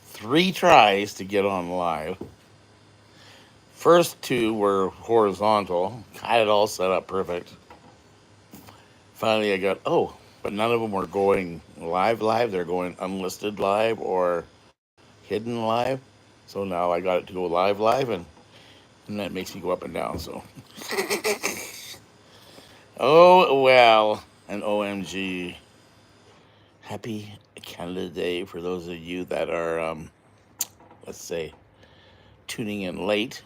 Three tries to get on live. First two were horizontal, had it all set up perfect. Finally, I got, oh, but none of them were going live. They're going unlisted live or hidden live. So now I got it to go live, and that makes me go up and down. So, oh, well, an OMG. Happy Canada Day for those of you that are, let's say, tuning in late.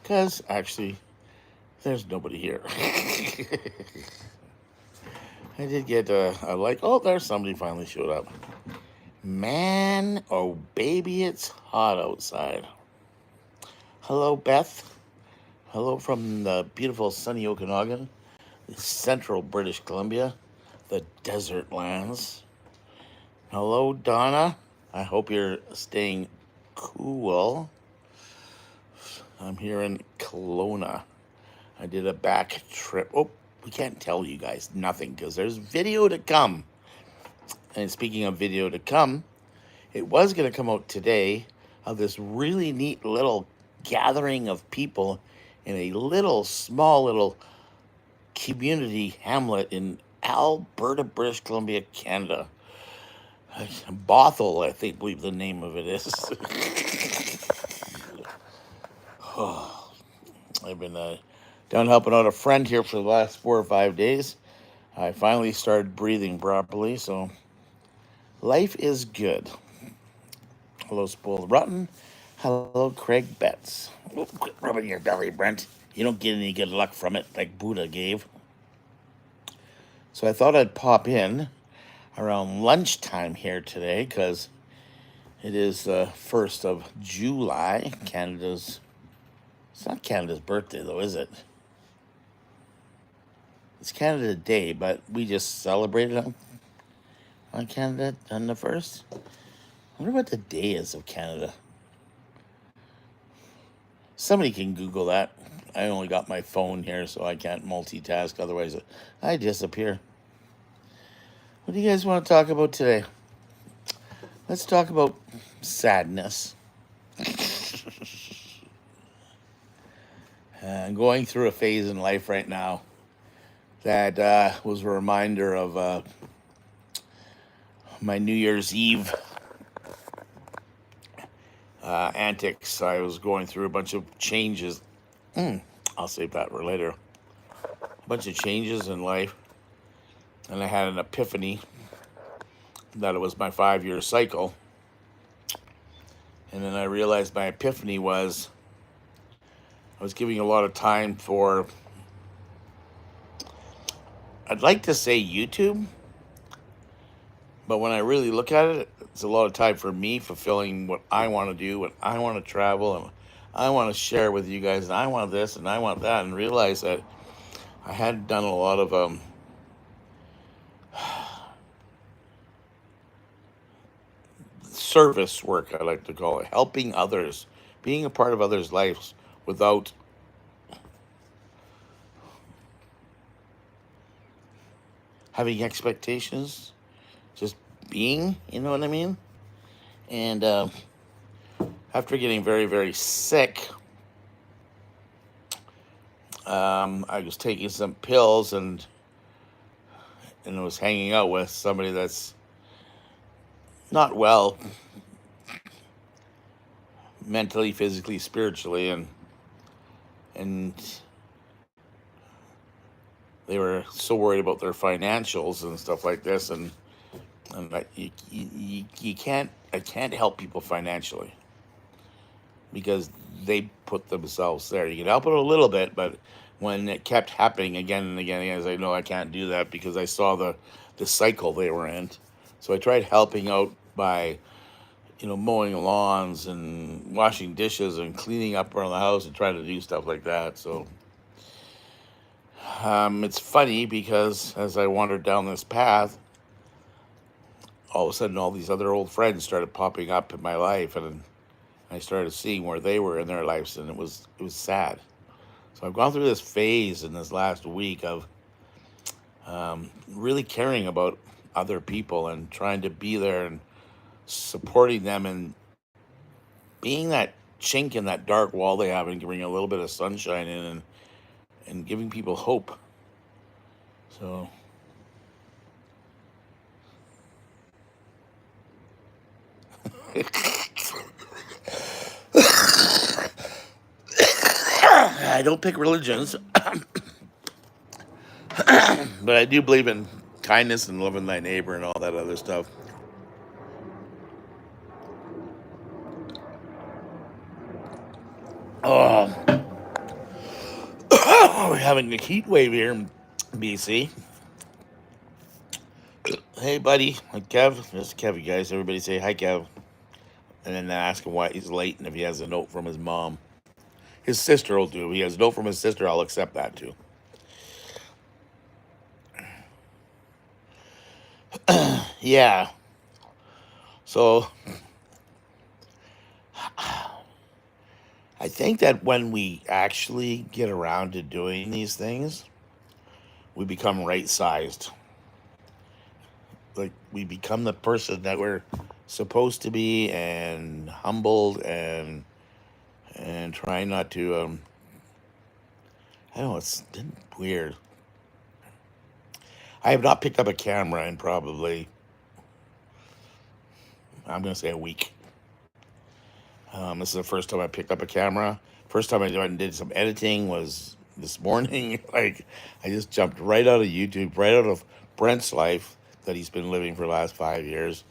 Because actually, there's nobody here. I did get a like, oh, there's somebody finally showed up. Man, oh baby, it's hot outside. Hello, Beth. Hello from the beautiful sunny Okanagan, central British Columbia, the desert lands. Hello, Donna. I hope you're staying cool. I'm here in Kelowna. I did a back trip. Oh, we can't tell you guys nothing because there's video to come. And speaking of video to come, it was going to come out today of this really neat little gathering of people in a little, small little community hamlet in Alberta, British Columbia, Canada. Bothell, I think, believe the name of it is. Oh, I've been down helping out a friend here for the last 4 or 5 days. I finally started breathing properly, so life is good. Hello, Spoiled Rotten. Hello, Craig Betts. Oh, quit rubbing your belly, Brent. You don't get any good luck from it like Buddha gave. So I thought I'd pop in around lunchtime here today because it is the 1st of July, Canada's... It's not Canada's birthday, though, is it? It's Canada Day, but we just celebrated on Canada on the 1st. I wonder what the day is of Canada. Somebody can Google that. I only got my phone here, so I can't multitask. Otherwise, I disappear. What do you guys want to talk about today? Let's talk about sadness. I'm going through a phase in life right now that was a reminder of my New Year's Eve antics. I was going through a bunch of changes. I'll save that for later. A bunch of changes in life. And I had an epiphany that it was my 5-year cycle. And then I realized my epiphany was I was giving a lot of time for, I'd like to say YouTube, but when I really look at it, it's a lot of time for me fulfilling what I want to do, what I want to travel, and I want to share with you guys, and I want this, and I want that, and realize that I had done a lot of service work, I like to call it, helping others, being a part of others' lives without having expectations, just being, you know what I mean? And after getting very, very sick, I was taking some pills and was hanging out with somebody that's not well mentally, physically, spiritually, and they were so worried about their financials and stuff like this, and you can't, I can't help people financially because they put themselves there. You can help it a little bit, but when it kept happening again and again, I was like, no, I can't do that because I saw the cycle they were in. So I tried helping out by, mowing lawns and washing dishes and cleaning up around the house and trying to do stuff like that. So it's funny because as I wandered down this path, all of a sudden all these other old friends started popping up in my life, and I started seeing where they were in their lives, and it was sad. So I've gone through this phase in this last week of really caring about other people and trying to be there and supporting them and being that chink in that dark wall they have and bringing a little bit of sunshine in and giving people hope. So I don't pick religions, but I do believe in kindness and loving thy neighbor and all that other stuff. Oh, we're having a heat wave here in BC. Hey, buddy. Hi, Kev. This is Kev, you guys. Everybody say hi, Kev. And then ask him why he's late and if he has a note from his mom. His sister will do. If he has a note from his sister, I'll accept that too. Yeah. So I think that when we actually get around to doing these things, we become right sized. Like we become the person that we're supposed to be and humbled and trying not to I don't know, it's weird. I have not picked up a camera in probably, I'm gonna say, a week. This is the first time I picked up a camera. First time I went and did some editing was this morning. Like I just jumped right out of YouTube, right out of Brent's life that he's been living for the last 5 years,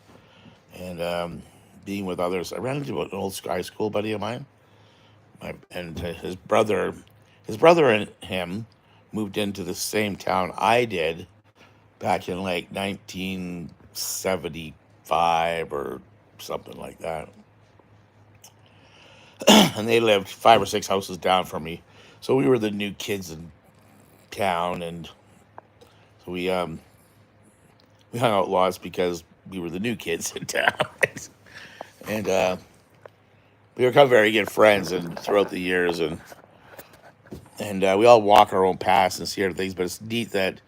and being with others. I ran into an old high school buddy of mine, and his brother and him moved into the same town I did back in like 1975 or something like that. And they lived 5 or 6 houses down from me. So we were the new kids in town, and so we hung out lots because we were the new kids in town, and we become very good friends and throughout the years, and we all walk our own paths and see other things. But it's neat that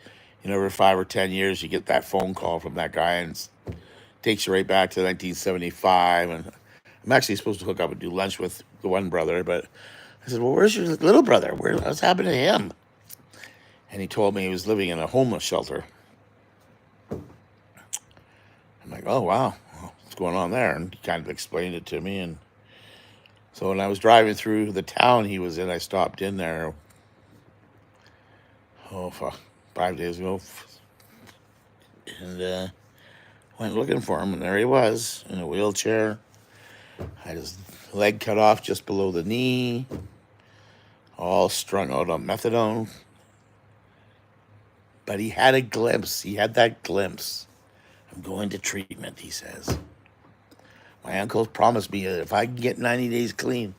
every 5 or 10 years you get that phone call from that guy and takes you right back to 1975. And I'm actually supposed to hook up and do lunch with the one brother, but I said, "Well, where's your little brother? What's happened to him?" And he told me he was living in a homeless shelter. I'm like, "Oh wow, what's going on there?" And he kind of explained it to me. And so when I was driving through the town he was in, I stopped in there. Oh, fuck, 5 days ago, and went looking for him, and there he was in a wheelchair. Had his leg cut off just below the knee, all strung out on methadone. But he had a glimpse. He had that glimpse. "I'm going to treatment," he says. "My uncle promised me that if I can get 90 days clean,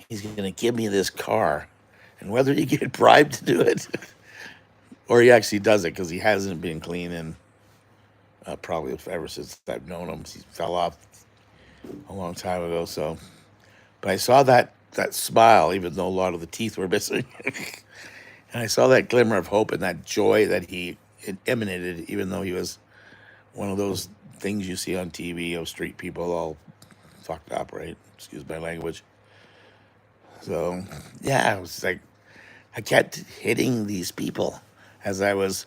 he's going to give me this car." And whether he get bribed to do it or he actually does it, because he hasn't been clean in probably ever since I've known him. He fell off a long time ago. So, but I saw that smile, even though a lot of the teeth were missing. And I saw that glimmer of hope and that joy that he emanated, even though he was one of those things you see on TV of street people all fucked up, right? Excuse my language. So, yeah, it was like I kept hitting these people as I was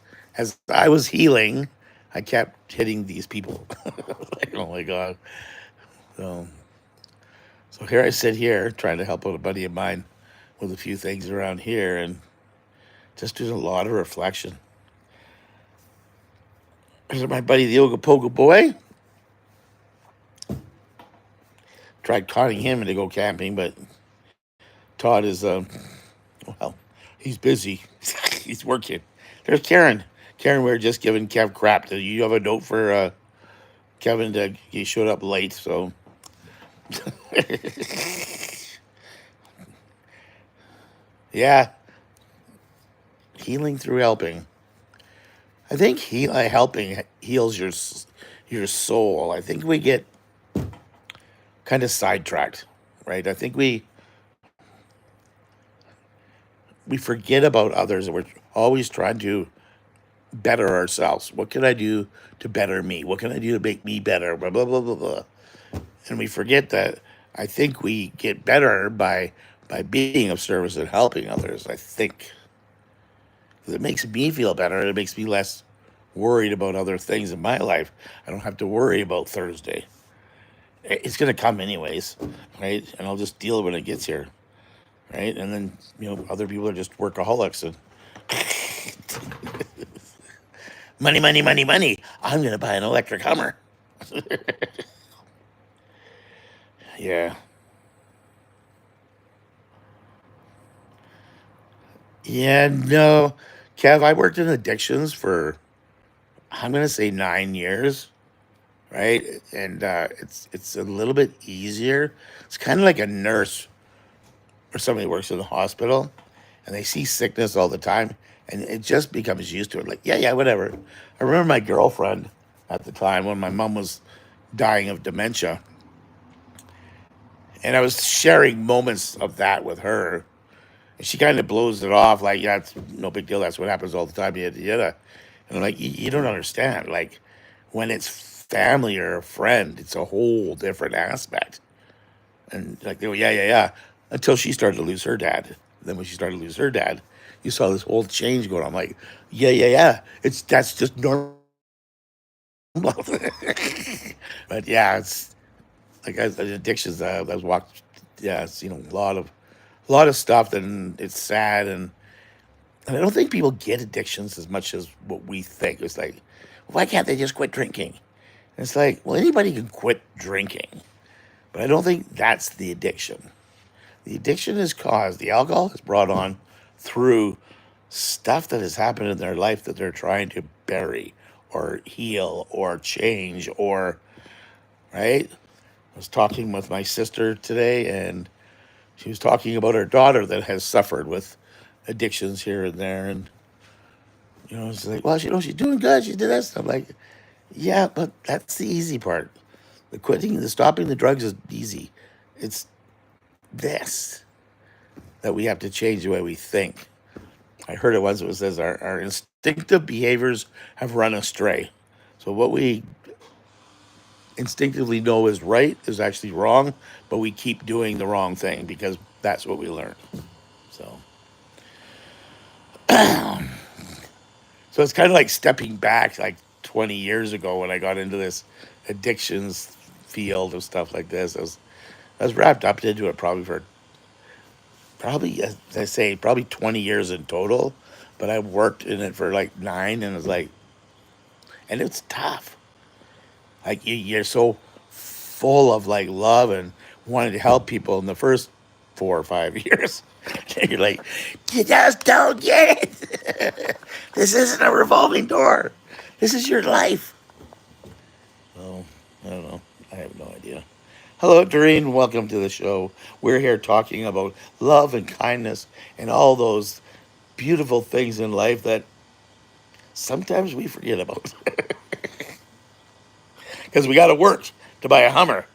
healing. I kept hitting these people. Like, oh my god. So, so here I sit here trying to help out a buddy of mine with a few things around here, and just doing a lot of reflection. There's my buddy the Ogopogo boy. Tried conning him into go camping, but Todd is well, he's busy. He's working. There's Karen. Karen, we are just giving Kev crap. Do you have a note for Kevin? He showed up late, so yeah, healing through helping. I think helping heals your soul. I think we get kind of sidetracked, right? I think we forget about others, and we're always trying to better ourselves. What can I do to better me? What can I do to make me better? Blah blah blah blah blah. And we forget that I think we get better by being of service and helping others. I think 'cause it makes me feel better. It makes me less worried about other things in my life. I don't have to worry about Thursday. It's gonna come anyways, right? And I'll just deal when it gets here, right? And then other people are just workaholics and money, money, money, money. I'm gonna buy an electric Hummer. Yeah, yeah, no, Kev. I worked in addictions for I'm gonna say 9 years, right? And it's a little bit easier. It's kind of like a nurse or somebody who works in the hospital, and they see sickness all the time, and it just becomes used to it. Like, yeah, yeah, whatever. I remember my girlfriend at the time when my mom was dying of dementia, and I was sharing moments of that with her, and she kind of blows it off like, yeah, it's no big deal. That's what happens all the time. Yada yada. And I'm like, you don't understand. Like, when it's family or a friend, it's a whole different aspect. And like they go, yeah, yeah, yeah, until she started to lose her dad. Then when she started to lose her dad, you saw this whole change going on. I'm like, yeah, yeah, yeah, that's just normal. But yeah, it's like addictions. I've walked, yeah, it's a lot of stuff, and it's sad, and I don't think people get addictions as much as what we think. It's like, why can't they just quit drinking? And it's like, well, anybody can quit drinking, but I don't think that's the addiction. The addiction is caused, the alcohol is brought on through stuff that has happened in their life that they're trying to bury or heal or change or, right? I was talking with my sister today, and she was talking about her daughter that has suffered with addictions here and there. And, it's like, well, she's doing good. She did this. I'm like, yeah, but that's the easy part. The quitting, the stopping the drugs is easy. It's this that we have to change the way we think. I heard it once. It says our instinctive behaviors have run astray. So what we instinctively know is right is actually wrong, but we keep doing the wrong thing because that's what we learned. So, so it's kind of like stepping back, like 20 years ago when I got into this addictions field of stuff like this. I was wrapped up into it probably for as I say, probably 20 years in total, but I worked in it for like nine, and it's like, and it's tough. Like you're so full of like love and wanting to help people in the first 4 or 5 years. And you're like, you just don't get it. This isn't a revolving door. This is your life. Oh, I don't know. I have no idea. Hello, Doreen. Welcome to the show. We're here talking about love and kindness and all those beautiful things in life that sometimes we forget about because we got to work to buy a Hummer.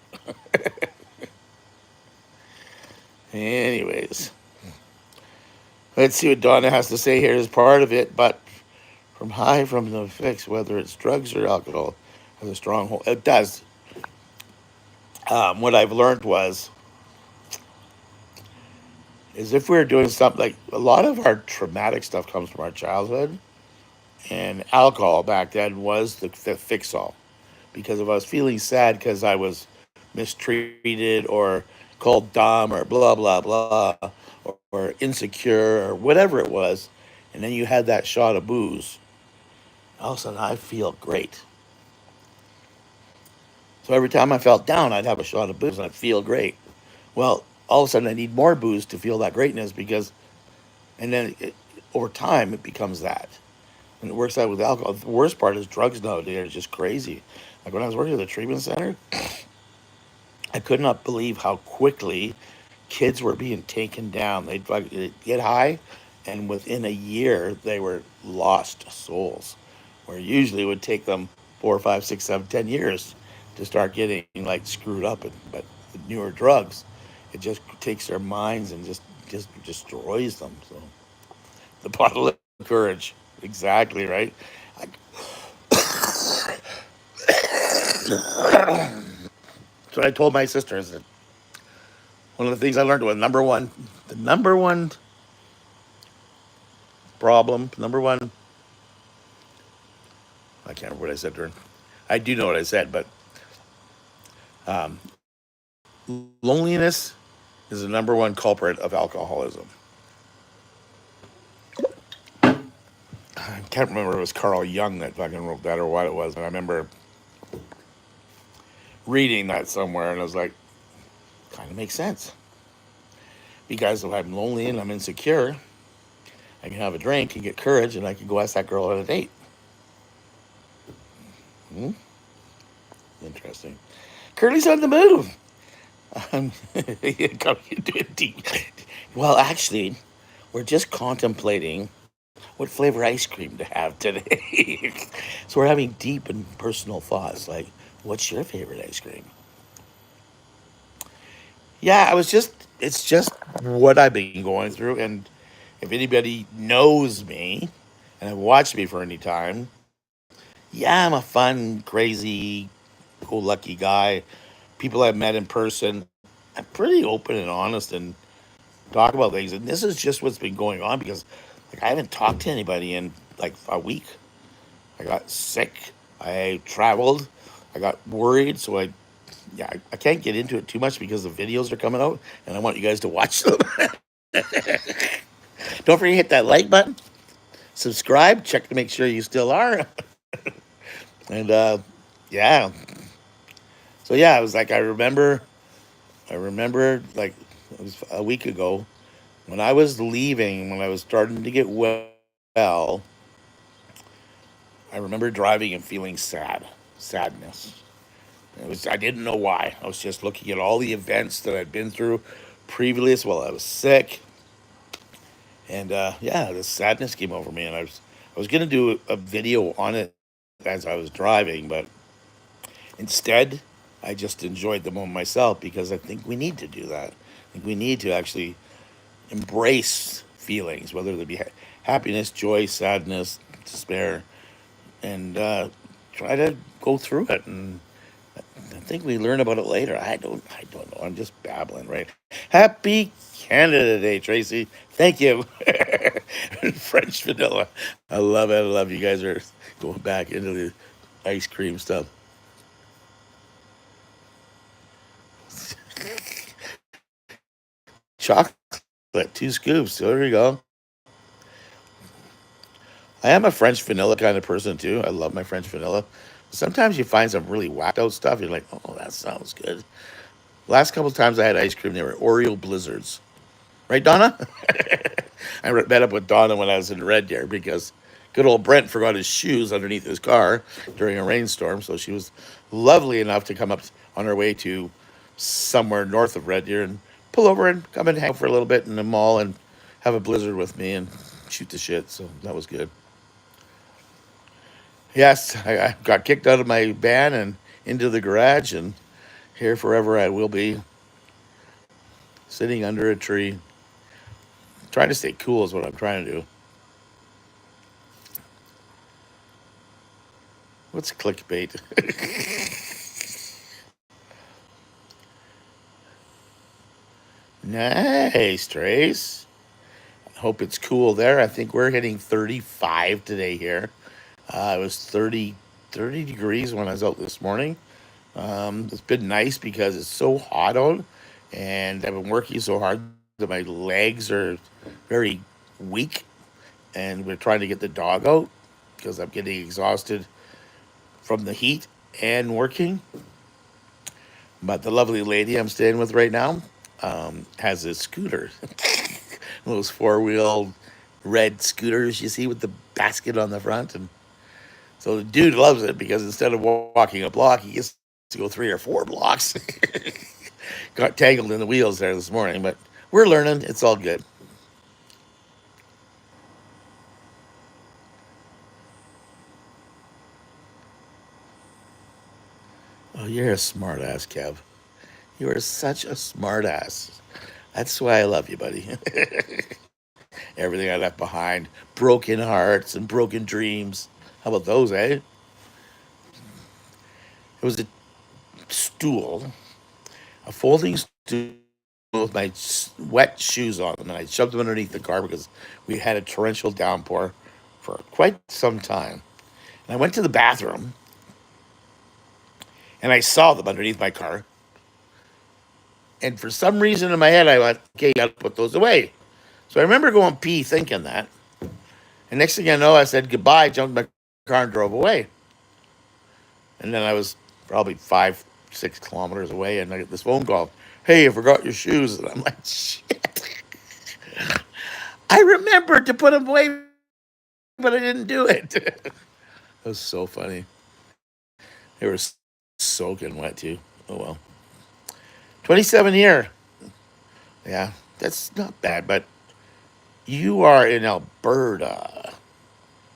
Anyways, let's see what Donna has to say here as part of it. But from the fix, whether it's drugs or alcohol, has a strong hold. It does. What I've learned was is if we're doing something like a lot of our traumatic stuff comes from our childhood, and alcohol back then was the fix all because if I was feeling sad because I was mistreated or called dumb or blah blah blah or insecure or whatever it was, and then you had that shot of booze, all of a sudden I feel great. So every time I felt down, I'd have a shot of booze and I'd feel great. Well, all of a sudden I need more booze to feel that greatness because, and then over time it becomes that. And it works out with alcohol. The worst part is drugs nowadays are just crazy. Like when I was working at the treatment center, I could not believe how quickly kids were being taken down. They'd get high, and within a year, they were lost souls. Where usually it would take them 4, 5, 6, 7, 10 years to start getting like screwed up. But the newer drugs, it just takes their minds and just destroys them. So the bottle of courage, exactly right. So I told my sister is that one of the things I learned was the number one problem, number one. I can't remember what I said to her. I do know what I said, but loneliness is the number one culprit of alcoholism. I can't remember if it was Carl Jung that fucking wrote that or what it was, but I remember reading that somewhere and I was like, kind of makes sense. Because if I'm lonely and I'm insecure, I can have a drink and get courage and I can go ask that girl on a date. Hmm? Interesting. Curly's on the move. You do it deep. Well, actually, we're just contemplating what flavor ice cream to have today. So we're having deep and personal thoughts like, what's your favorite ice cream? Yeah, it's just what I've been going through. And if anybody knows me and have watched me for any time, yeah, I'm a fun, crazy, go lucky guy. People I've met in person, I'm pretty open and honest and talk about things. And this is just what's been going on because like I haven't talked to anybody in like a week. I got sick. I traveled. I got worried, so I can't get into it too much because the videos are coming out, and I want you guys to watch them. Don't forget to hit that like button, subscribe, check to make sure you still are, and yeah. So yeah, I was like, I remember like it was a week ago when I was leaving, when I was starting to get well. I remember driving and feeling sadness. I didn't know why. I was just looking at all the events that I'd been through previous while I was sick, and yeah, the sadness came over me, and I was gonna do a video on it as I was driving, but instead, I just enjoyed the moment myself because I think we need to do that. I think we need to actually embrace feelings, whether they be happiness, joy, sadness, despair, and try to go through it and I think we learn about it later. I don't know. I'm just babbling, right? Happy Canada Day, Tracy. Thank you. French vanilla. I love it. I love you guys are going back into the ice cream stuff. Chocolate, 2 scoops. So there you go. I am a French vanilla kind of person too. I love my French vanilla. Sometimes you find some really whacked out stuff. You're like, oh, that sounds good. Last couple of times I had ice cream, they were Oreo blizzards. Right, Donna? I met up with Donna when I was in Red Deer because good old Brent forgot his shoes underneath his car during a rainstorm. So she was lovely enough to come up on her way to somewhere north of Red Deer and pull over and come and hang out for a little bit in the mall and have a blizzard with me and shoot the shit. So that was good. Yes, I got kicked out of my van and into the garage, and here forever I will be sitting under a tree. Trying to stay cool is what I'm trying to do. What's clickbait? Nice, Trace. Hope it's cool there. I think we're hitting 35 today here. It was 30 degrees when I was out this morning. It's been nice because it's so hot out, and I've been working so hard that my legs are very weak, and we're trying to get the dog out because I'm getting exhausted from the heat and working. But the lovely lady I'm staying with right now has a scooter, those four-wheel red scooters you see with the basket on the front, and so the dude loves it because instead of walking a block, he gets to go 3 or 4 blocks. Got tangled in the wheels there this morning, but we're learning. It's all good. Oh, you're a smart ass, Kev. You are such a smart ass. That's why I love you, buddy. Everything I left behind, broken hearts and broken dreams. How about those, eh? It was a stool, a folding stool with my wet shoes on them, and I shoved them underneath the car because we had a torrential downpour for quite some time. And I went to the bathroom, and I saw them underneath my car. And for some reason in my head, I went, okay, you got to put those away. So I remember going pee thinking that. And next thing I know, I said goodbye, jumped in my car, and drove away. And then I was probably 5, 6 kilometers away, and I get this phone call. Hey, you forgot your shoes. And I'm like, shit. I remembered to put them away, but I didn't do it. It was so funny. They were soaking wet, too. Oh, well. 27 year. Yeah, that's not bad, but you are in Alberta.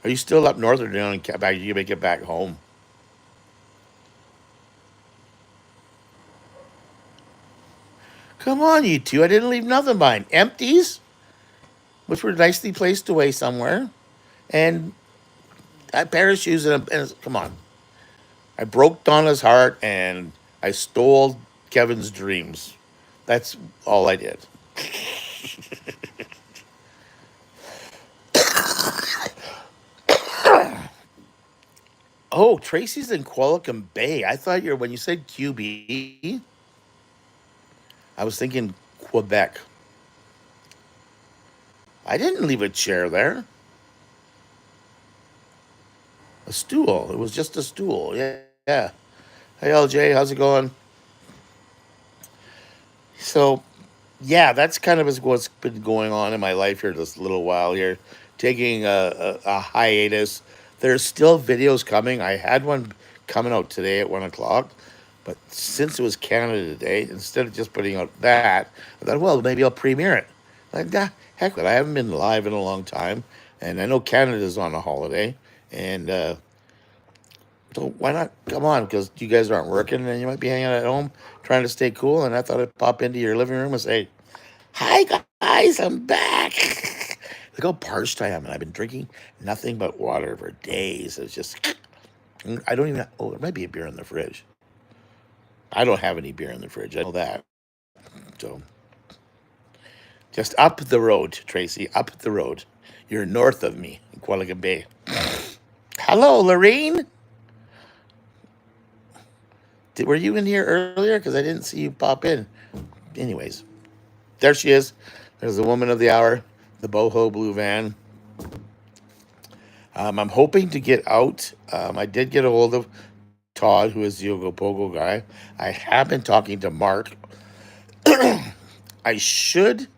Are you still up north or down in back? You make it back home? Come on, you two. I didn't leave nothing behind. Empties, which were nicely placed away somewhere, and a pair of shoes. Come on. I broke Donna's heart and I stole Kevin's dreams. That's all I did. Oh, Tracy's in Qualicum Bay. I thought when you said QB, I was thinking Quebec. I didn't leave a chair there. A stool. It was just a stool. Yeah. Yeah. Hey, LJ, how's it going? So, yeah, that's kind of what's been going on in my life here this little while here. Taking a hiatus. There's still videos coming. I had one coming out today at 1 o'clock, but since it was Canada Day, instead of just putting out that, I thought, well, maybe I'll premiere it. Like, nah, heck with it. I haven't been live in a long time, and I know Canada's on a holiday, and so why not come on? Because you guys aren't working, and you might be hanging out at home trying to stay cool. And I thought I'd pop into your living room and say, "Hi guys, I'm back." Look how parched I am, and I've been drinking nothing but water for days. It's just, I don't even. Oh, there might be a beer in the fridge. I don't have any beer in the fridge. I know that. So just up the road, Tracy. Up the road. You're north of me in Qualicum Bay. Hello, Lorraine. Were you in here earlier? Because I didn't see you pop in. Anyways, there she is. There's the woman of the hour, the boho blue van. I'm hoping to get out. I did get a hold of Todd, who is the Ogopogo guy. I have been talking to Mark. I should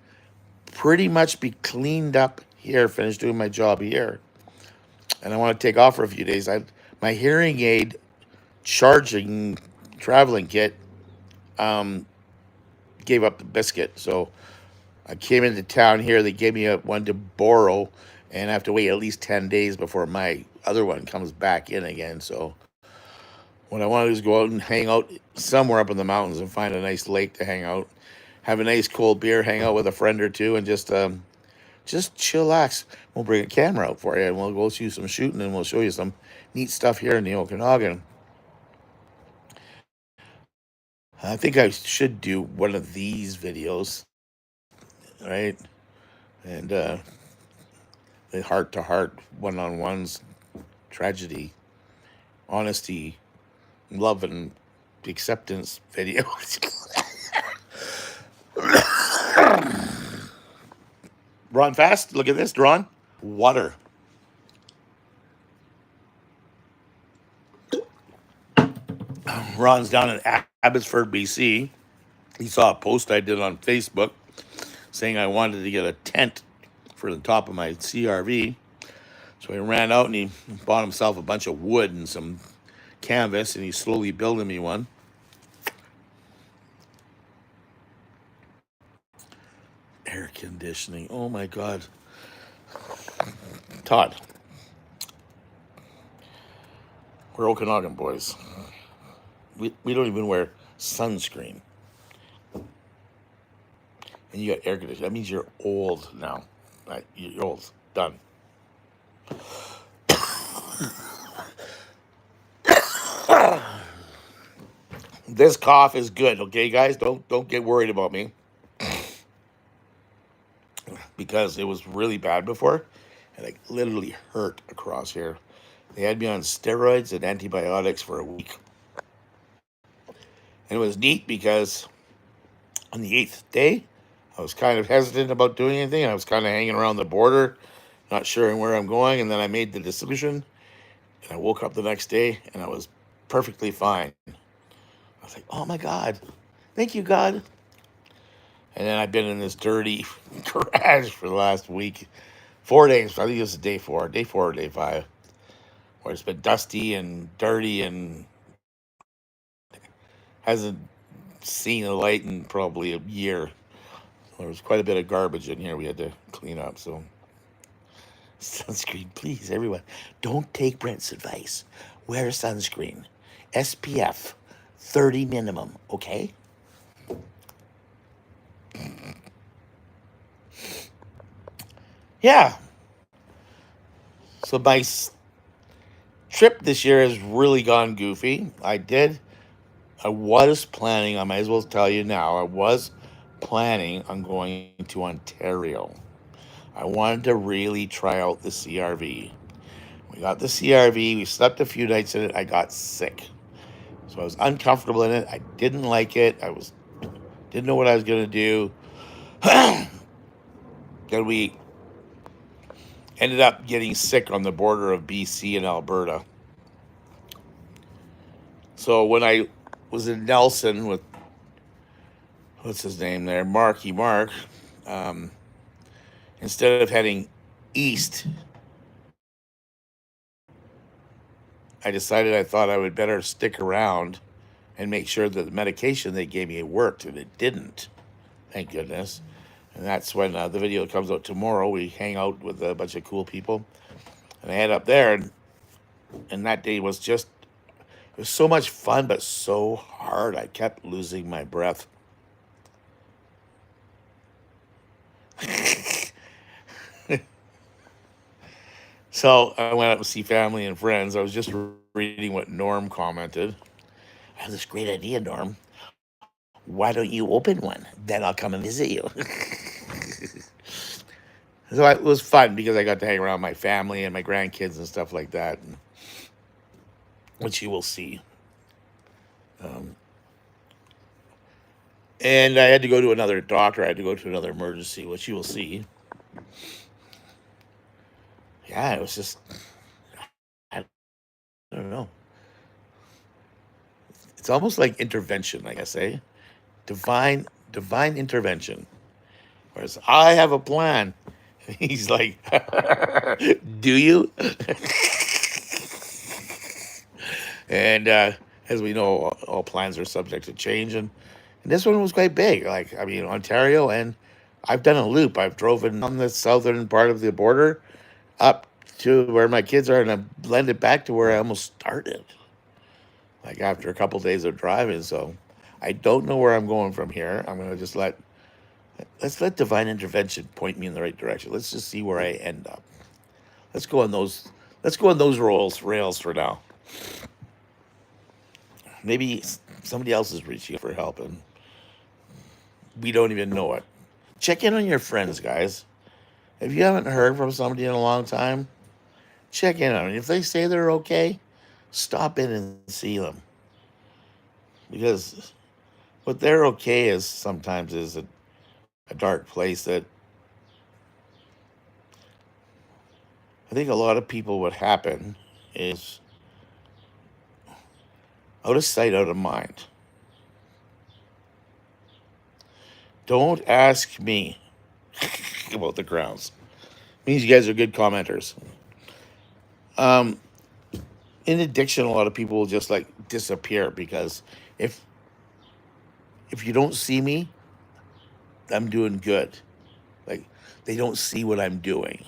pretty much be cleaned up here, finished doing my job here. And I want to take off for a few days. My hearing aid charging traveling kit gave up the biscuit. So I came into town here. They gave me one to borrow, and I have to wait at least 10 days before my other one comes back in again. So what I want to do is go out and hang out somewhere up in the mountains and find a nice lake to hang out, have a nice cold beer, hang out with a friend or two, and just chillax. We'll bring a camera out for you, and we'll go do some shooting, and we'll show you some neat stuff here in the Okanagan. I think I should do one of these videos, right? And the heart to heart, one on ones, tragedy, honesty, love, and acceptance videos. Ron fast. Look at this, Ron. Water. Ron's down in Abbotsford, BC. He saw a post I did on Facebook saying I wanted to get a tent for the top of my CRV. So he ran out and he bought himself a bunch of wood and some canvas, and he's slowly building me one. Air conditioning. Oh my God. Todd, we're Okanagan boys. We don't even wear sunscreen. And you got air conditioning. That means you're old now. Right? You're old. Done. This cough is good, okay, guys? Don't get worried about me because it was really bad before. It like literally hurt across here. They had me on steroids and antibiotics for a week. And it was neat because on the eighth day, I was kind of hesitant about doing anything. I was kind of hanging around the border, not sure where I'm going. And then I made the decision, and I woke up the next day, and I was perfectly fine. I was like, oh my God, thank you, God. And then I've been in this dirty garage for the last week, 4 days. I think this is day four or day five, where it's been dusty and dirty and hasn't seen a light in probably a year. There was quite a bit of garbage in here we had to clean up. So, sunscreen, please, everyone. Don't take Brent's advice. Wear sunscreen. SPF 30 minimum, okay? Yeah. So, my trip this year has really gone goofy. I was planning, I might as well tell you now, I was planning on going to Ontario. I wanted to really try out the CRV. We got the CRV, we slept a few nights in it, I got sick. So I was uncomfortable in it. I didn't like it. Didn't know what I was gonna do. Then we ended up getting sick on the border of BC and Alberta. So when I was in Nelson with what's his name there, Mark, um, instead of heading east, I decided I thought I would better stick around and make sure that the medication they gave me worked, and it didn't. Thank goodness. And that's when the video comes out tomorrow. We hang out with a bunch of cool people, and I head up there, and that day was just it was so much fun, but so hard. I kept losing my breath. So I went up to see family and friends. I was just reading what Norm commented. I have this great idea, Norm. Why don't you open one? Then I'll come and visit you. So it was fun because I got to hang around my family and my grandkids and stuff like that, which you will see. Um, and I had to go to another doctor. I had to go to another emergency, which you will see. Yeah, it was just, I don't know. It's almost like intervention, I guess, eh? Divine intervention. Whereas I have a plan. He's like, do you? And as we know, all plans are subject to change. And this one was quite big. Like, I mean, Ontario, and I've done a loop. I've driven on the southern part of the border up to where my kids are, and I blended back to where I almost started, like after a couple days of driving. So I don't know where I'm going from here. I'm going to just let's let divine intervention point me in the right direction. Let's just see where I end up. Let's go on those. Let's go on those rails for now. Maybe somebody else is reaching out for help, and we don't even know it. Check in on your friends, guys. If you haven't heard from somebody in a long time, check in on them. If they say they're okay, stop in and see them. Because what they're okay is sometimes is a dark place that I think a lot of people what happen is out of sight, out of mind. Don't ask me about the grounds. Means you guys are good commenters. Um, in addiction, a lot of people will just like disappear because if if you don't see me, I'm doing good. Like they don't see what I'm doing,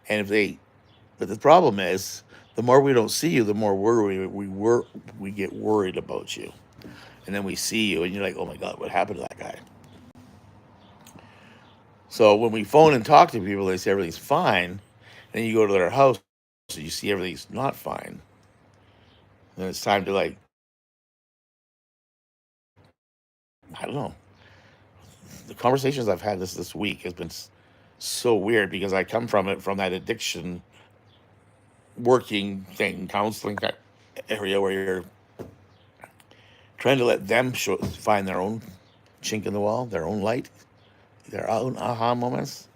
and if they, but the problem is, the more we don't see you, the more we get worried about you, and then we see you, and you're like, oh my God, what happened to that guy? So when we phone and talk to people, they say everything's fine, and you go to their house, and you see everything's not fine. Then it's time to like I don't know. The conversations I've had this week has been so weird because I come from it from that addiction working thing, counseling area where you're trying to let them find their own chink in the wall, their own light, their own aha moments,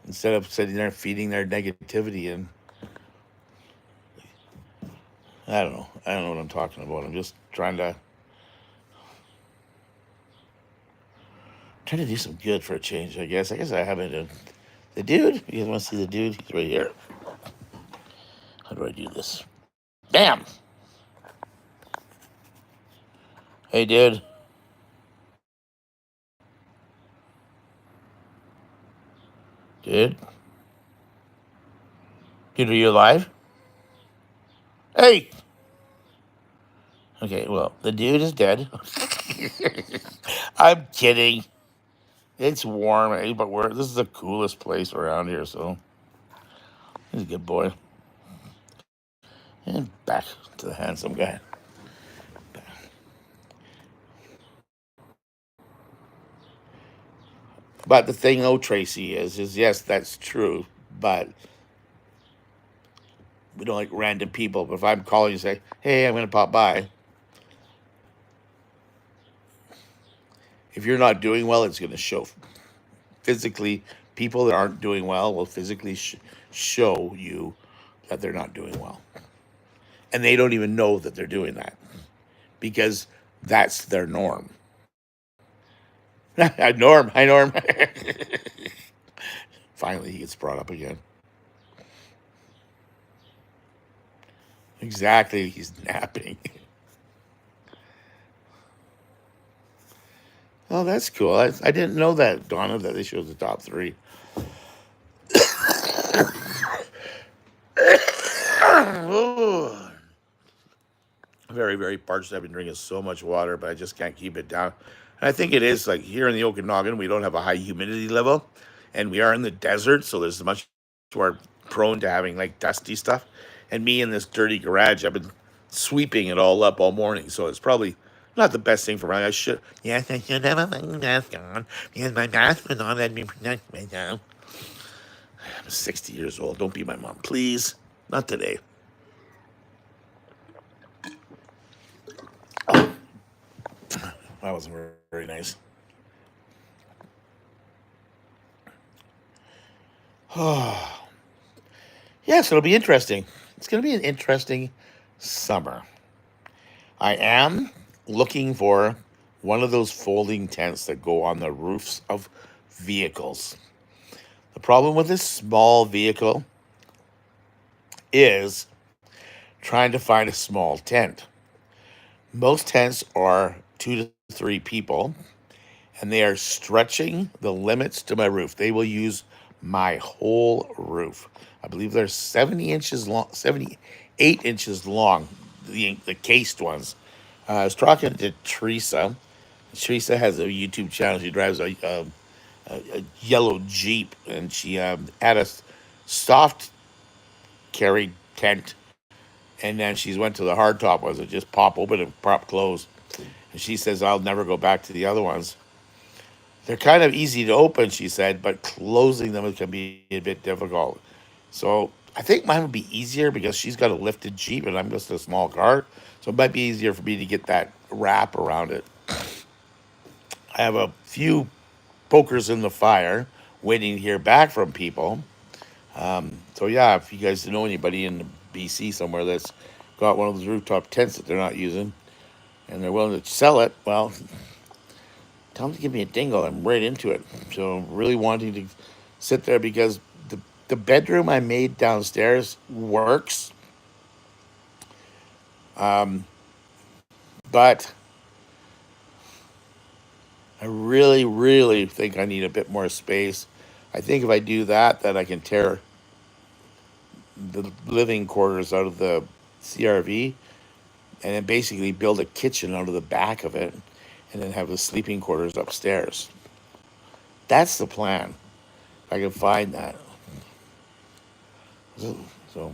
instead of sitting there feeding their negativity. And I don't know. I don't know what I'm talking about. I'm just trying to do some good for a change. I guess. I guess I haven't. The dude. You guys want to see the dude? He's right here. How do I do this? Bam. Hey, dude. Dude. Dude, are you alive? Hey. Okay. Well, the dude is dead. I'm kidding. It's warm, but this is the coolest place around here, so he's a good boy. And back to the handsome guy. But the thing, though, Tracy, is yes, that's true. But we don't like random people. But if I'm calling you and say, hey, I'm going to pop by, if you're not doing well, it's going to show physically. People that aren't doing well will physically show you that they're not doing well. And they don't even know that they're doing that because that's their norm. Norm. Hi, Norm. Finally, he gets brought up again. Exactly. He's napping. Oh, that's cool. I didn't know that, Donna, that they showed the top three. Oh, very, very parched. I've been drinking so much water, but I just can't keep it down. And I think it is like here in the Okanagan, we don't have a high humidity level, and we are in the desert, so there's much more prone to having like dusty stuff. And me in this dirty garage, I've been sweeping it all up all morning, so it's probably not the best thing for me. I should, yes, I should have my mask on because my mask was on. Let me protect myself. I'm 60 years old. Don't be my mom, please. Not today. That wasn't very nice. Yes, it'll be interesting. It's going to be an interesting summer. I am looking for one of those folding tents that go on the roofs of vehicles. The problem with this small vehicle is trying to find a small tent. Most tents are 2 to 3 people, and they are stretching the limits to my roof. They will use my whole roof. I believe they're 70 inches long, 78 inches long, the cased ones. I was talking to Teresa. Teresa has a YouTube channel. She drives a yellow Jeep, and she had a soft carry tent, and then she went to the hardtop ones that just pop open and pop close. And she says, I'll never go back to the other ones. They're kind of easy to open, she said, but closing them can be a bit difficult. So I think mine would be easier because she's got a lifted Jeep and I'm just a small car. So it might be easier for me to get that wrap around it. I have a few pokers in the fire waiting to hear back from people. So yeah, if you guys know anybody in BC somewhere that's got one of those rooftop tents that they're not using and they're willing to sell it, well, tell them to give me a dingle. I'm right into it. So I'm really wanting to sit there because the bedroom I made downstairs works, but I really, really think I need a bit more space. I think if I do that, then I can tear the living quarters out of the CRV and then basically build a kitchen out of the back of it and then have the sleeping quarters upstairs. That's the plan. If I can find that. So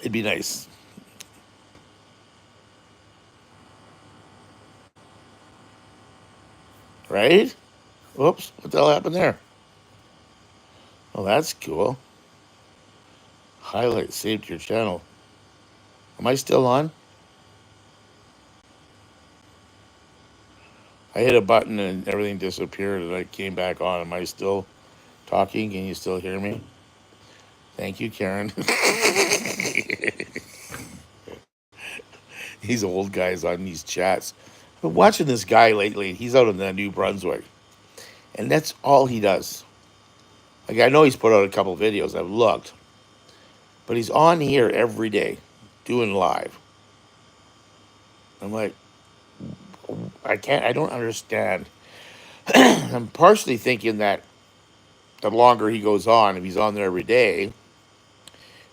it'd be nice. right? Oops, what the hell happened there? Well, that's cool. Highlight saved your channel. Am I still on? I hit a button and everything disappeared and I came back on. Am I still talking? Can you still hear me? Thank you, Karen. These old guys on these chats. I've been watching this guy lately. He's out in the New Brunswick, and that's all he does. Like, I know he's put out a couple videos. I've looked, but he's on here every day, doing live. I'm like, I can't. I don't understand. I'm partially thinking that the longer he goes on, if he's on there every day,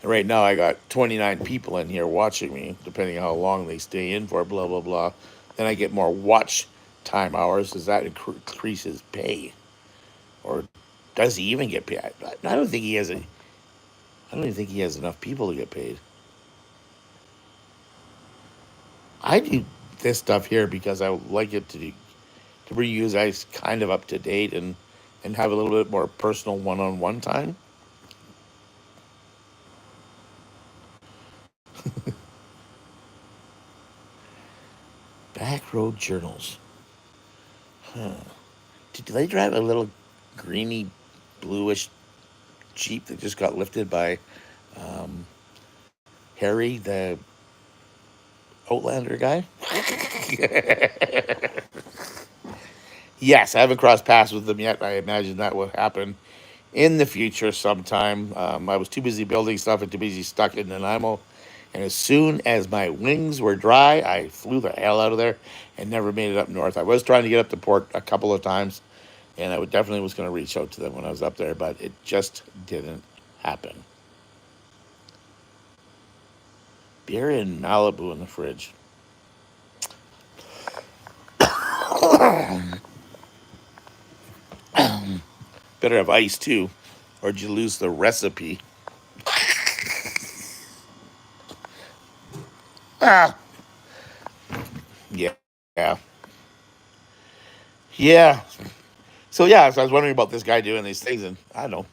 and right now I got 29 people in here watching me, depending on how long they stay in for, blah, blah, blah. Then I get more watch time hours. Does that increase his pay? Or does he even get paid? I don't think he has a. I don't even think he has enough people to get paid. I do this stuff here because I like it to bring you guys kind of up to date and have a little bit more personal one-on-one time. Back road journals. Huh. Do they drive a little greeny, bluish Jeep that just got lifted by um, Harry, the Outlander guy? Yes, I haven't crossed paths with them yet. I imagine that will happen in the future sometime. I was too busy building stuff and too busy stuck in Nanaimo. And as soon as my wings were dry, I flew the hell out of there and never made it up north. I was trying to get up to port a couple of times, and I would definitely was going to reach out to them when I was up there, but it just didn't happen. Beer in Malibu in the fridge. Better have ice too, or did you lose the recipe? Ah, yeah, yeah, yeah. So yeah, so I was wondering about this guy doing these things, and I don't know.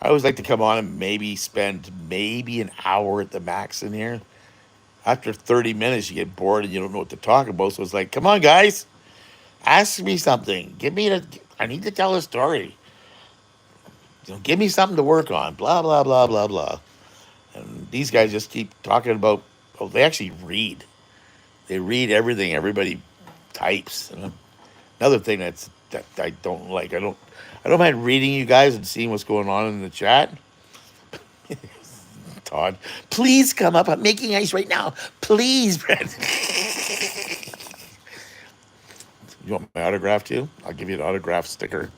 I always like to come on and maybe spend maybe an hour at the max in here. After 30 minutes, you get bored and you don't know what to talk about. So it's like, come on, guys, ask me something. Give me a. I need to tell a story. Give me something to work on. Blah blah blah blah blah. And these guys just keep talking about. Oh, they actually read. They read everything everybody types. And another thing that I don't like. I don't mind reading you guys and seeing what's going on in the chat. Todd, please come up. I'm making ice right now. Please, Brent. You want my autograph too? I'll give you an autograph sticker.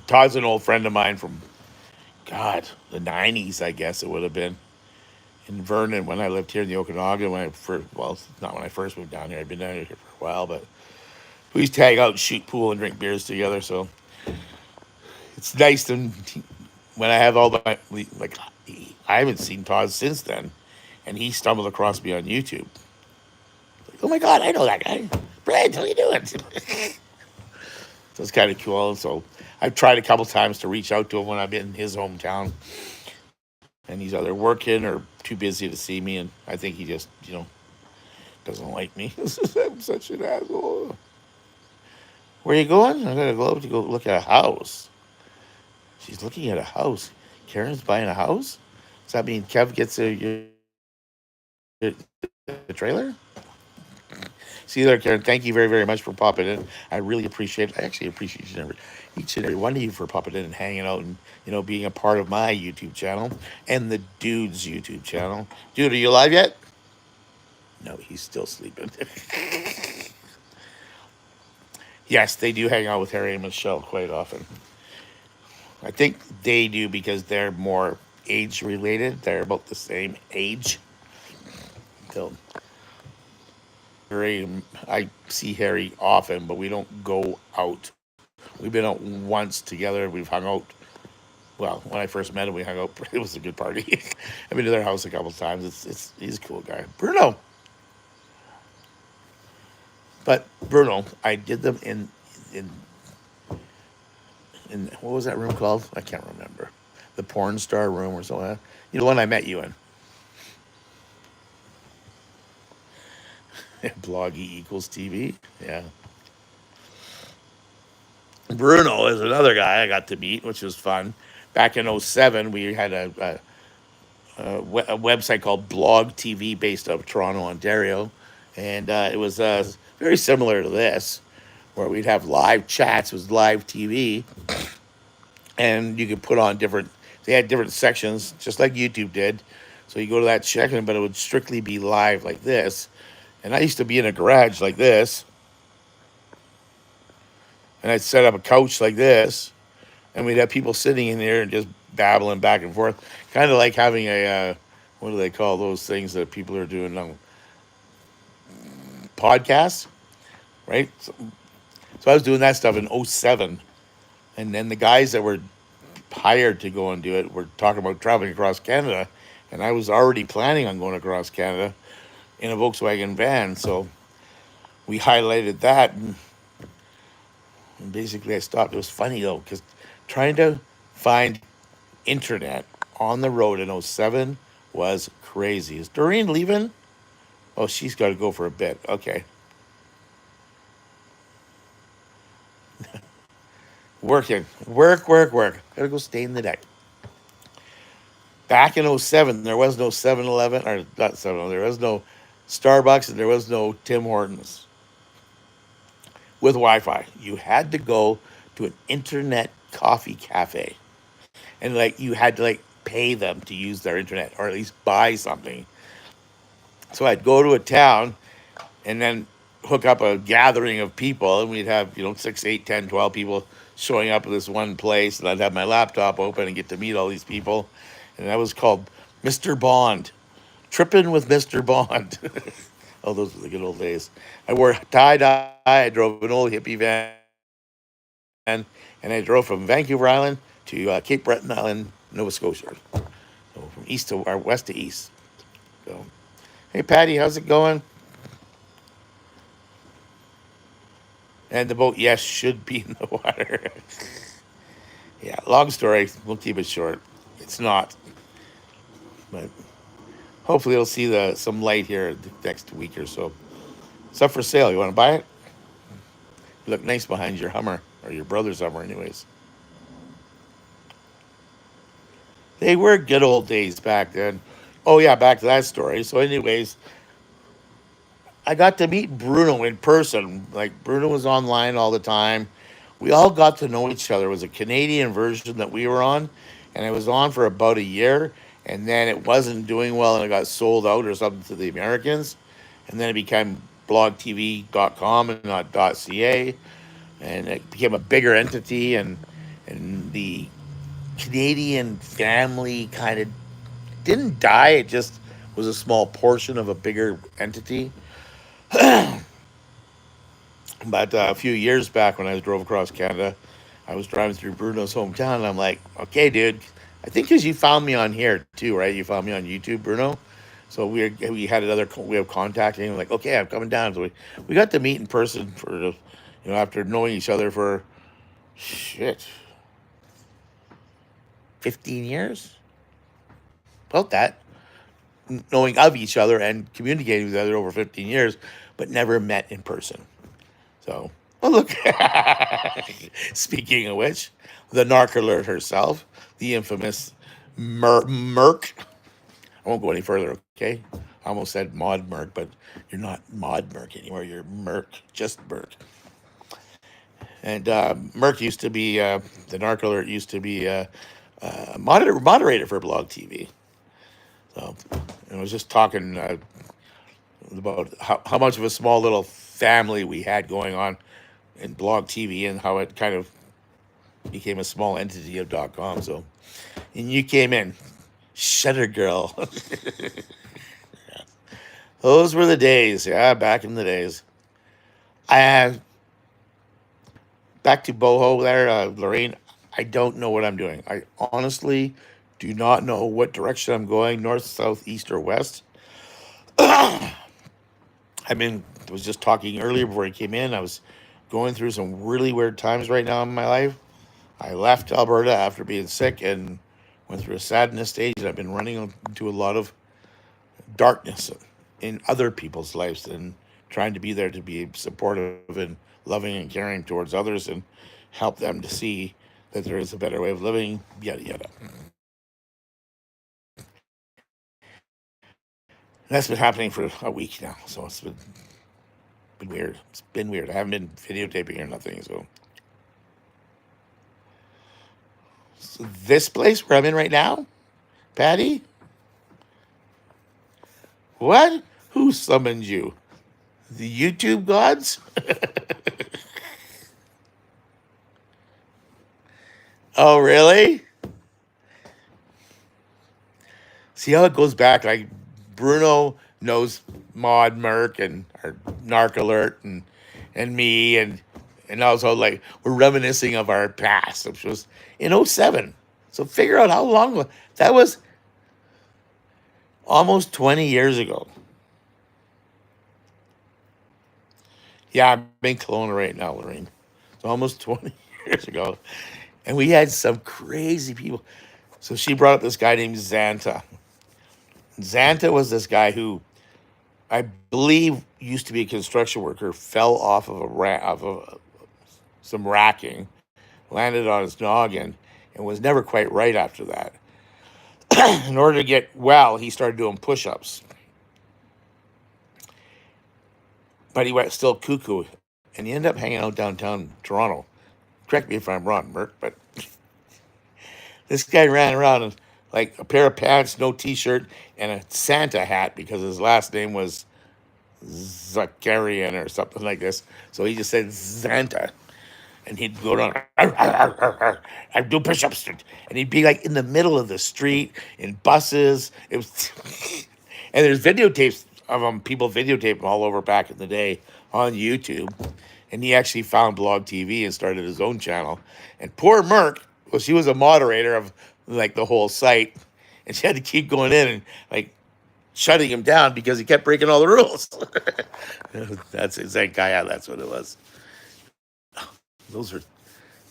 Todd's an old friend of mine from God, the '90s, I guess it would have been in Vernon when I lived here in the Okanagan. When I first, well, not when I first moved down here. I'd been down here for a while, but we used to hang out, and shoot pool, and drink beers together. So it's nice to when I have all my like. I haven't seen Todd since then, and he stumbled across me on YouTube. Like, oh my God, I know that guy. Brent, how you doing? So it's kind of cool. So I've tried a couple times to reach out to him when I'm in his hometown, and he's either working or too busy to see me. And I think he just, doesn't like me. I'm such an asshole. Where are you going? I gotta go to go look at a house. She's looking at a house. Karen's buying a house. Does that mean Kev gets a trailer? See you there, Karen. Thank you very, very much for popping in. I really appreciate it. I actually appreciate each and every one of you for popping in and hanging out and, being a part of my YouTube channel and the dude's YouTube channel. Dude, are you alive yet? No, he's still sleeping. Yes, they do hang out with Harry and Michelle quite often. I think they do because they're more age related. They're about the same age. So Harry, I see Harry often, but we don't go out. We've been out once together. We've hung out. Well, when I first met him, we hung out. It was a good party. I've been to their house a couple of times. He's a cool guy. Bruno, But Bruno, I did them in in what was that room called? I can't remember. The porn star room or something. You know, the one I met you in. Bloggy equals TV. Yeah. Bruno is another guy I got to meet, which was fun. Back in '07, we had a website called Blog TV based out of Toronto, Ontario. And it was very similar to this, where we'd have live chats, it was live TV, and you could put on different, they had different sections, just like YouTube did. So you go to that section, but it would strictly be live like this. And I used to be in a garage like this, and I'd set up a couch like this, and we'd have people sitting in there and just babbling back and forth, kind of like having a what do they call those things that people are doing on podcasts, right? So I was doing that stuff in '07, and then the guys that were hired to go and do it were talking about traveling across Canada, and I was already planning on going across Canada in a Volkswagen van, so we highlighted that, and basically I stopped. It was funny though, because trying to find internet on the road in '07 was crazy. Is Doreen leaving? Oh, she's got to go for a bit. Okay. Working. Work, work, work. Gotta go stay in the deck. Back in '07, there was no 7-Eleven, or not 7, there was no Starbucks, and there was no Tim Hortons with Wi Fi. You had to go to an internet coffee cafe. And like you had to like pay them to use their internet or at least buy something. So I'd go to a town and then hook up a gathering of people, and we'd have 6, 8, 10, 12 people showing up at this one place, and I'd have my laptop open and get to meet all these people, and that was called Mr. Bond, tripping with Mr. Bond. Oh, those were the good old days. I wore tie dye. I drove an old hippie van, and I drove from Vancouver Island to Cape Breton Island, Nova Scotia. So from east to or west to east. So, hey Patty, how's it going? And the boat, yes, should be in the water. Yeah, long story. We'll keep it short. It's not, but hopefully it'll see the some light here the next week or so. It's up for sale. You want to buy it? You look nice behind your Hummer or your brother's Hummer, anyways. They were good old days back then. Oh yeah, back to that story. So, anyways, I got to meet Bruno in person. Like Bruno was online all the time. We all got to know each other. It was a Canadian version that we were on, and it was on for about a year, and then it wasn't doing well, and it got sold out or something to the Americans, and then it became blogtv.com and not .ca, and it became a bigger entity, and the Canadian family kind of didn't die. It just was a small portion of a bigger entity. But a few years back, when I drove across Canada, I was driving through Bruno's hometown, and I'm like, okay, dude, I think because you found me on here too, right? You found me on YouTube, Bruno. So we had another way of contacting him. Like, okay, I'm coming down. So we got to meet in person for after knowing each other for shit 15 years, about that, knowing of each other and communicating with each other over 15 years, but never met in person. So, well, look. Speaking of which, the narc alert herself, the infamous Merc. I won't go any further, okay? I almost said Mod Merc, but you're not Mod Merc anymore. You're Merc, just Merc. And Merc used to be, the narc alert used to be moderator for Blog TV. So, I was just talking about how much of a small little family we had going on in Blog TV and how it kind of became a small entity of .com. So, and you came in, Shutter Girl. Those were the days, yeah, back in the days. I back to boho there, Lorraine. I don't know what I'm doing. I honestly do not know what direction I'm going, north, south, east, or west. I'm in was just talking earlier before I came in. I was going through some really weird times right now in my life. I left Alberta after being sick and went through a sadness stage. And I've been running into a lot of darkness in other people's lives and trying to be there to be supportive and loving and caring towards others and help them to see that there is a better way of living, yada yada. And that's been happening for a week now, so it's been weird. It's been weird. I haven't been videotaping or nothing, so this place where I'm in right now, Patty, what? Who summoned you? The YouTube gods? Oh, really? See how it goes back? Like Bruno knows Maud Merck and our Narc Alert and me and also like we're reminiscing of our past, which was in '07. So figure out how long that was, almost 20 years ago. Yeah, I'm in Kelowna right now, Lorraine. It's almost 20 years ago. And we had some crazy people. So she brought up this guy named Xanta. Xanta was this guy who I believe used to be a construction worker, fell off of some racking, landed on his noggin, and was never quite right after that. In order to get well, he started doing push-ups, but he went still cuckoo, and he ended up hanging out downtown Toronto. Correct me if I'm wrong, Merc, but this guy ran around in like a pair of pants, no t-shirt, and a Santa hat because his last name was Zakarian or something like this. So he just said Xanta. And he'd go down, I'd do push-ups, and he'd be like in the middle of the street in buses. It was, and there's videotapes of him, people videotape him all over back in the day on YouTube. And he actually found Blog TV and started his own channel. And poor Merck, well, she was a moderator of like the whole site, and she had to keep going in and like shutting him down because he kept breaking all the rules. That's that guy. Yeah, that's what it was. Those are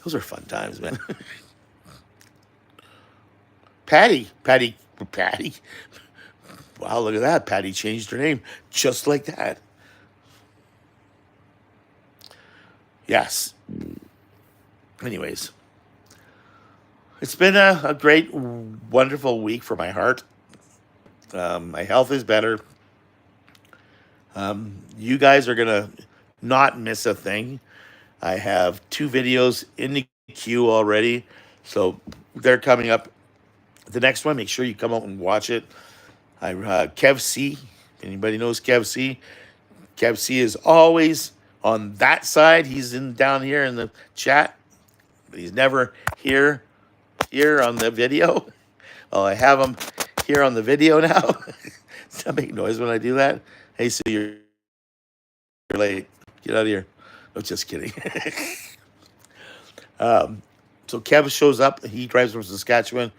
those are fun times, man. Patty. Wow, look at that. Patty changed her name just like that. Yes. Anyways, it's been a great, wonderful week for my heart. My health is better. You guys are gonna not miss a thing. I have 2 videos in the queue already, so they're coming up. The next one, make sure you come out and watch it. Kev C. Anybody knows Kev C? Kev C is always on that side. He's in down here in the chat, but he's never here on the video. Well, I have him here on the video now. Does that make noise when I do that? Hey, Sue, you're late. Get out of here. No, just kidding. So Kev shows up. He drives from Saskatchewan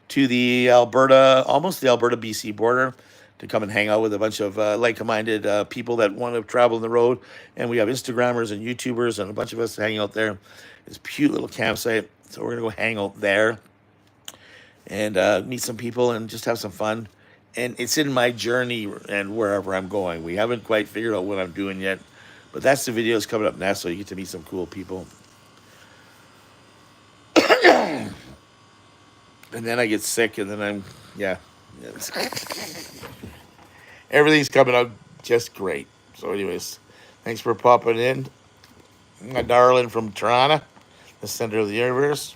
to the Alberta, almost the Alberta BC border, to come and hang out with a bunch of like-minded people that want to travel on the road. And we have Instagrammers and YouTubers and a bunch of us hanging out there. It's a cute little campsite. So we're going to go hang out there and meet some people and just have some fun. And it's in my journey and wherever I'm going. We haven't quite figured out what I'm doing yet. But that's the videos coming up next, so you get to meet some cool people. And then I get sick, and then yeah. Everything's coming out just great. So, anyways, thanks for popping in. My darling from Toronto, the center of the universe.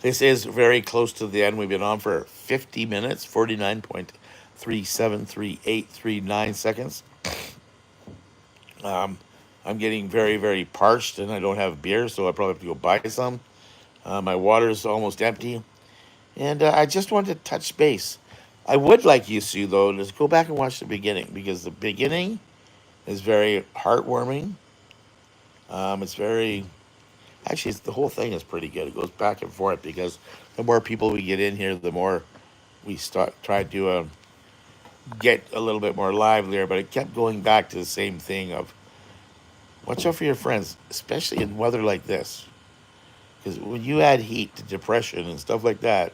This is very close to the end. We've been on for 50 minutes, 49.3733839 seconds. I'm getting very, very parched, and I don't have beer, so I probably have to go buy some. My water's almost empty. And I just wanted to touch base. I would like you, Sue, though, to go back and watch the beginning, because the beginning is very heartwarming. It's very, actually, the whole thing is pretty good. It goes back and forth because the more people we get in here, the more we tried to get a little bit more livelier, but it kept going back to the same thing of watch out for your friends, especially in weather like this. Because when you add heat to depression and stuff like that,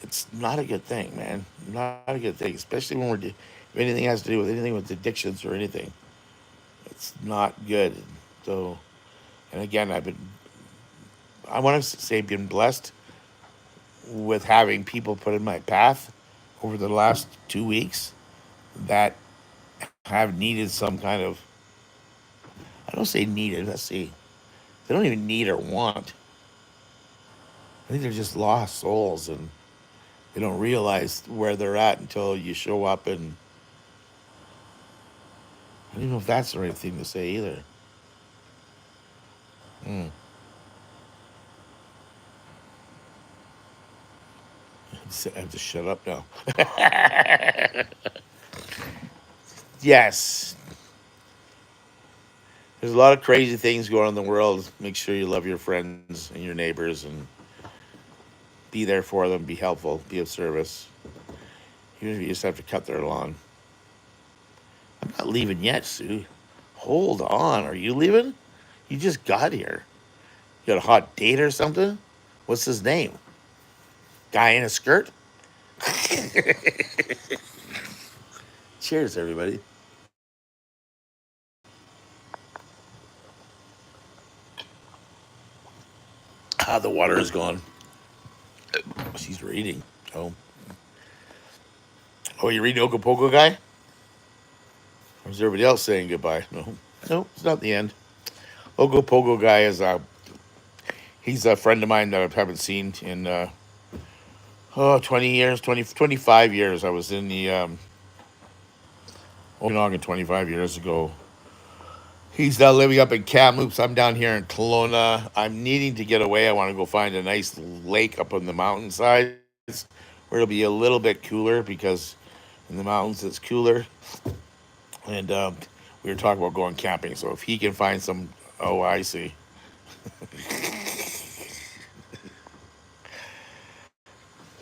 it's not a good thing, man. Not a good thing, especially when if anything has to do with anything with addictions or anything. It's not good. So, and again, I want to say, been blessed with having people put in my path over the last 2 weeks that have needed some kind of, I don't say needed, let's see, they don't even need or want. I think they're just lost souls and they don't realize where they're at until you show up. And I don't even know if that's the right thing to say either. Mm. I have to shut up now. Yes, there's a lot of crazy things going on in the world. Make sure you love your friends and your neighbors and be there for them, be helpful, be of service. Even if you just have to cut their lawn. I'm not leaving yet, Sue. Hold on. Are you leaving? You just got here. You got a hot date or something? What's his name? Guy in a skirt? Cheers, everybody. Ah, the water is gone. She's reading. Oh, oh, you reading Ogopogo guy? Or is everybody else saying goodbye? No, no, it's not the end. Ogopogo guy is he's a friend of mine that I haven't seen in 20 years, 25 years. I was in the Okanagan 25 years ago. He's now living up in Kamloops. I'm down here in Kelowna. I'm needing to get away. I want to go find a nice lake up on the mountainsides where it'll be a little bit cooler because in the mountains it's cooler. And we were talking about going camping. So if he can find some, oh, I see.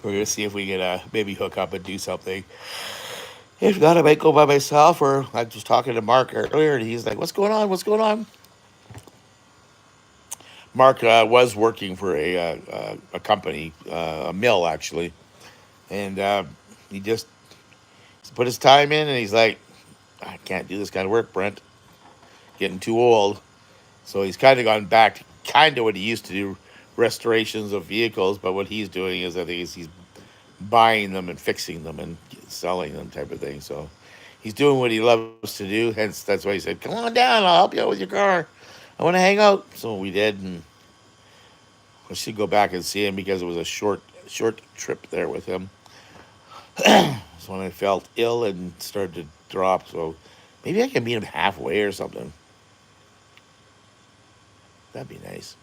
We're gonna see if we can maybe hook up and do something. If not, I might go by myself. Or I was talking to Mark earlier, and he's like, "What's going on? What's going on?" Mark was working for a company, a mill actually, and he just put his time in, and he's like, "I can't do this kind of work, Brent. Getting too old." So he's kind of gone back to kind of what he used to do, restorations of vehicles. But what he's doing is, I think, is he's buying them and fixing them and selling them, type of thing. So he's doing what he loves to do. Hence, that's why he said, "Come on down. I'll help you out with your car. I want to hang out." So we did, and I should go back and see him because it was a short trip there with him. It's when I felt ill and started to drop. So maybe I can meet him halfway or something. That'd be nice.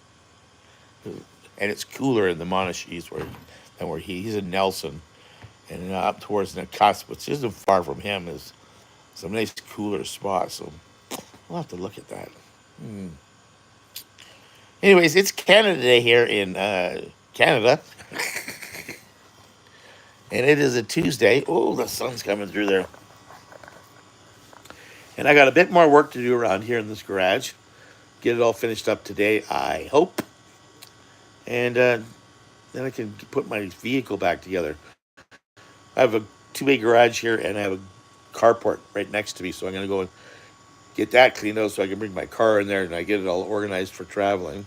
And it's cooler in the Monashees than where he's in Nelson, and up towards the cusp, which isn't far from him, is some nice cooler spots. So we'll have to look at that. Hmm. Anyways, it's Canada Day here in Canada, and it is a Tuesday. Oh, the sun's coming through there. And I got a bit more work to do around here in this garage. Get it all finished up today, I hope. And then I can put my vehicle back together. I have a two-bay garage here, and I have a carport right next to me. So I'm going to go and get that cleaned out so I can bring my car in there and I get it all organized for traveling.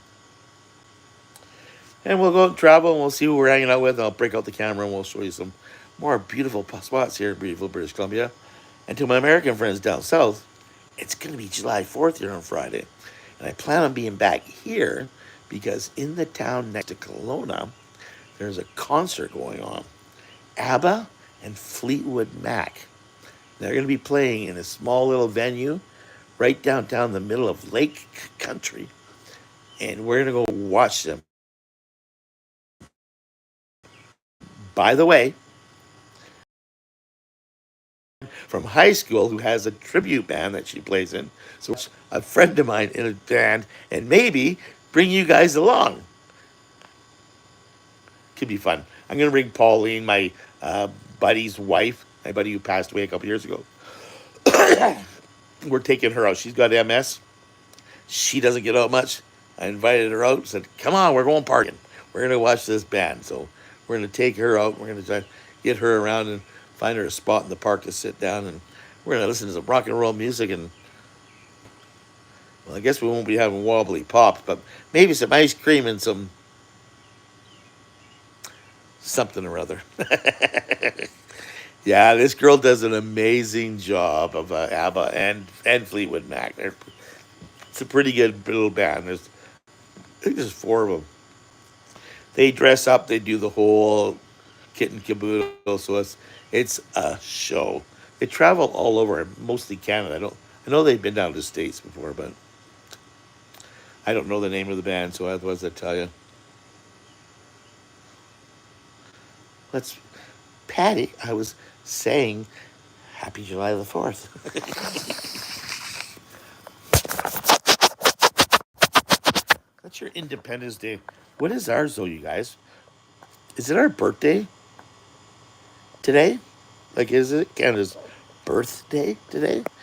And we'll go and travel and we'll see who we're hanging out with. I'll break out the camera and we'll show you some more beautiful spots here in beautiful British Columbia. And to my American friends down south, it's going to be July 4th here on Friday. And I plan on being back here because in the town next to Kelowna, there's a concert going on. ABBA and Fleetwood Mac. They're going to be playing in a small little venue right downtown the middle of Lake Country. And we're going to go watch them. By the way, from high school who has a tribute band that she plays in. So a friend of mine in a band and maybe bring you guys along. Could be fun. I'm gonna bring Pauline, my uh, buddy's wife, my buddy who passed away a couple years ago. We're taking her out. She's got MS. She doesn't get out much. I invited her out. Said, "Come on, we're going partying. We're gonna watch this band." So we're gonna take her out. We're gonna try to get her around and find her a spot in the park to sit down, and we're gonna listen to some rock and roll music. And well, I guess we won't be having wobbly pops, but maybe some ice cream and some something or other. Yeah, this girl does an amazing job of ABBA and Fleetwood Mac. It's a pretty good little band. I think there's four of them. They dress up. They do the whole kit and caboodle. So it's a show. They travel all over, mostly Canada. I know they've been down to the States before, but I don't know the name of the band. So otherwise, I'd tell you. Let's Patty. I was saying Happy July the 4th. That's your Independence Day. What is ours, though, you guys? Is it our birthday today? Like, is it Canada's birthday today?